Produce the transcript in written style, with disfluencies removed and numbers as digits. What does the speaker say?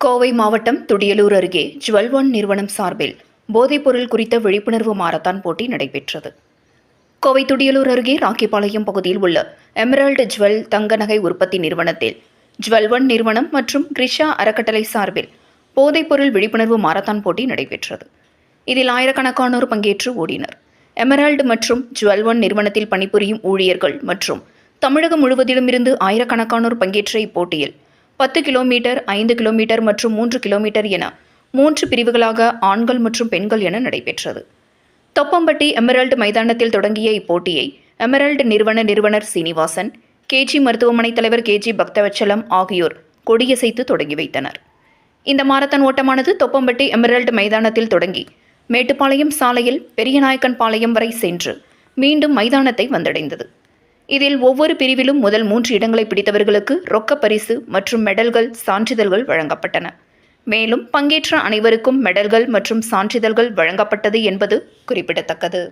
கோவை மாவட்டம் துடியலூர் அருகே jewel one நிறுவனம் சார்பில் போதைப்பொருள் குறித்த விழிப்புணர்வு மாரத்தான் போட்டி நடைபெற்றது. கோவை துடியலூர் அருகே ராக்கிபாளையம் பகுதியில் உள்ள எமரால்டு ஜுவல் தங்க நகை உற்பத்தி நிறுவனத்தில் ஜுவல் ஒன் நிறுவனம் மற்றும் கிரிஷா அறக்கட்டளை சார்பில் போதைப்பொருள் விழிப்புணர்வு மாரத்தான் போட்டி நடைபெற்றது. இதில் ஆயிரக்கணக்கானோர் பங்கேற்று ஓடினர். எமரால்டு மற்றும் ஜுவல் ஒன் நிறுவனத்தில் பணிபுரியும் ஊழியர்கள் மற்றும் தமிழகம் முழுவதிலுமிருந்து ஆயிரக்கணக்கானோர் பங்கேற்ற இப்போட்டியில் 10 கிலோமீட்டர், 5 கிலோமீட்டர் மற்றும் 3 கிலோமீட்டர் என 3 பிரிவுகளாக ஆண்கள் மற்றும் பெண்கள் என நடைபெற்றது. தொப்பம்பட்டி எமரால்டு மைதானத்தில் தொடங்கிய இப்போட்டியை எமரால்டு நிறுவனர் சீனிவாசன், கேஜி மருத்துவமனை தலைவர் கேஜி பக்தவச்சலம் ஆகியோர் கொடியசைத்து தொடங்கி வைத்தனர். இந்த மாரத்தான் ஓட்டமானது தொப்பம்பட்டி எமரால்டு மைதானத்தில் தொடங்கி மேட்டுப்பாளையம் சாலையில் பெரியநாயக்கன் பாளையம் வரை சென்று மீண்டும் மைதானத்தை வந்தடைந்தது. இதில் ஒவ்வொரு பிரிவிலும் முதல் 3 இடங்களை பிடித்தவர்களுக்கு ரொக்க பரிசு மற்றும் மெடல்கள், சான்றிதழ்கள் வழங்கப்பட்டன. மேலும் பங்கேற்ற அனைவருக்கும் மெடல்கள் மற்றும் சான்றிதழ்கள் வழங்கப்பட்டது என்பது குறிப்பிடத்தக்கது.